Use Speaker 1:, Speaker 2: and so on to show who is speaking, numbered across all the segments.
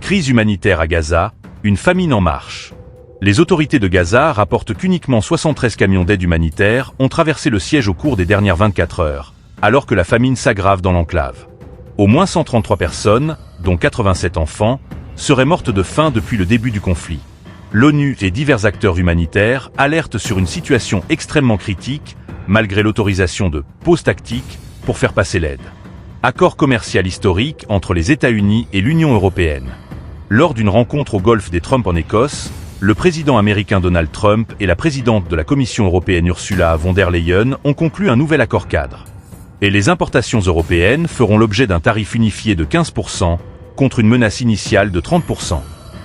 Speaker 1: Crise humanitaire à Gaza, une famine en marche. Les autorités de Gaza rapportent qu'uniquement 73 camions d'aide humanitaire ont traversé le siège au cours des dernières 24 heures, alors que la famine s'aggrave dans l'enclave. Au moins 133 personnes, dont 87 enfants, seraient mortes de faim depuis le début du conflit. L'ONU et divers acteurs humanitaires alertent sur une situation extrêmement critique, malgré l'autorisation de pauses tactiques pour faire passer l'aide. Accord commercial historique entre les États-Unis et l'Union européenne. Lors d'une rencontre au golfe des Trump en Écosse, le président américain Donald Trump et la présidente de la Commission européenne Ursula von der Leyen ont conclu un nouvel accord cadre. Et les importations européennes feront l'objet d'un tarif unifié de 15% contre une menace initiale de 30%.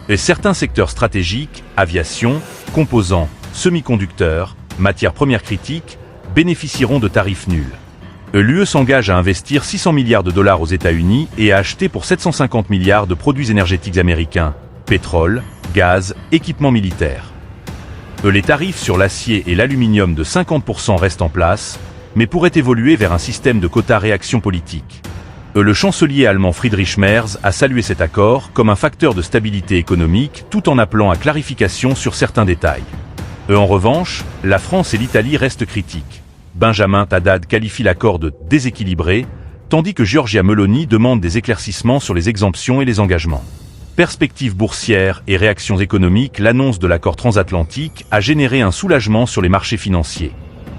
Speaker 1: Et certains secteurs stratégiques, aviation, composants, semi-conducteurs, matières premières critiques, bénéficieront de tarifs nuls. L'UE s'engage à investir 600 milliards de dollars aux États-Unis et à acheter pour 750 milliards de produits énergétiques américains, pétrole, gaz, équipements militaires. Les tarifs sur l'acier et l'aluminium de 50% restent en place, mais pourraient évoluer vers un système de quotas réaction politique. Le chancelier allemand Friedrich Merz a salué cet accord comme un facteur de stabilité économique tout en appelant à clarification sur certains détails. En revanche, la France et l'Italie restent critiques. Benjamin Haddad qualifie l'accord de « déséquilibré », tandis que Giorgia Meloni demande des éclaircissements sur les exemptions et les engagements. Perspectives boursières et réactions économiques. L'annonce de l'accord transatlantique a généré un soulagement sur les marchés financiers.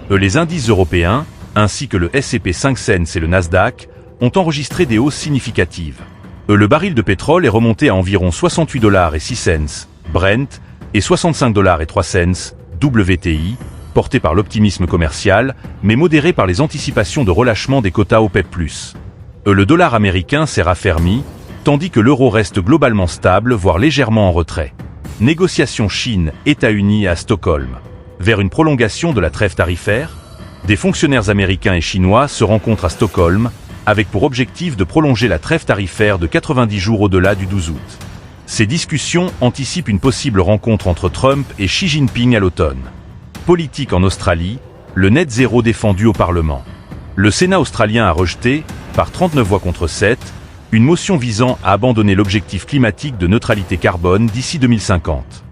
Speaker 1: Les indices européens, ainsi que le S&P 500 et le Nasdaq, ont enregistré des hausses significatives. Le baril de pétrole est remonté à environ 68,06 $, Brent, et 65,03 $, WTI, porté par l'optimisme commercial, mais modéré par les anticipations de relâchement des quotas OPEP+. Le dollar américain s'est raffermi, tandis que l'euro reste globalement stable, voire légèrement en retrait. Négociations Chine-États-Unis à Stockholm. Vers une prolongation de la trêve tarifaire, des fonctionnaires américains et chinois se rencontrent à Stockholm, avec pour objectif de prolonger la trêve tarifaire de 90 jours au-delà du 12 août. Ces discussions anticipent une possible rencontre entre Trump et Xi Jinping à l'automne. Politique en Australie, le net zéro défendu au Parlement. Le Sénat australien a rejeté, par 39 voix contre 7, une motion visant à abandonner l'objectif climatique de neutralité carbone d'ici 2050.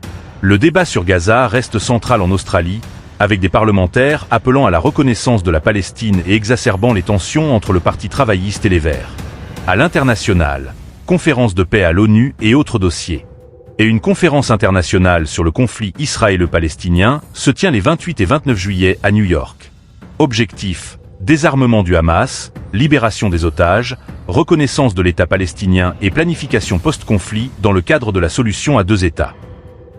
Speaker 1: Le débat sur Gaza reste central en Australie, avec des parlementaires appelant à la reconnaissance de la Palestine et exacerbant les tensions entre le Parti travailliste et les Verts. À l'international, conférence de paix à l'ONU et autres dossiers. Et une conférence internationale sur le conflit israélo-palestinien se tient les 28 et 29 juillet à New York. Objectif: désarmement du Hamas, libération des otages, reconnaissance de l'État palestinien et planification post-conflit dans le cadre de la solution à deux États.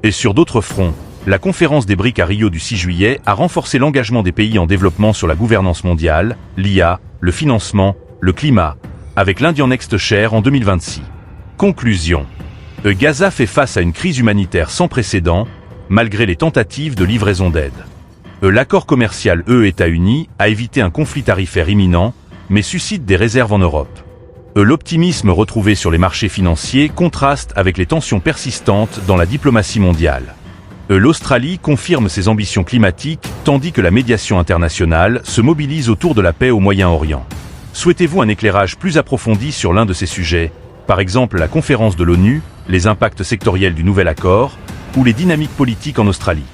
Speaker 1: Et sur d'autres fronts, la conférence des BRICS à Rio du 6 juillet a renforcé l'engagement des pays en développement sur la gouvernance mondiale, l'IA, le financement, le climat, avec l'Indian Next Chair en 2026. Conclusion. Gaza fait face à une crise humanitaire sans précédent, malgré les tentatives de livraison d'aide. L'accord commercial EU-États-Unis a évité un conflit tarifaire imminent, mais suscite des réserves en Europe. L'optimisme retrouvé sur les marchés financiers contraste avec les tensions persistantes dans la diplomatie mondiale. L'Australie confirme ses ambitions climatiques, tandis que la médiation internationale se mobilise autour de la paix au Moyen-Orient. Souhaitez-vous un éclairage plus approfondi sur l'un de ces sujets, par exemple la conférence de l'ONU, les impacts sectoriels du nouvel accord, ou les dynamiques politiques en Australie?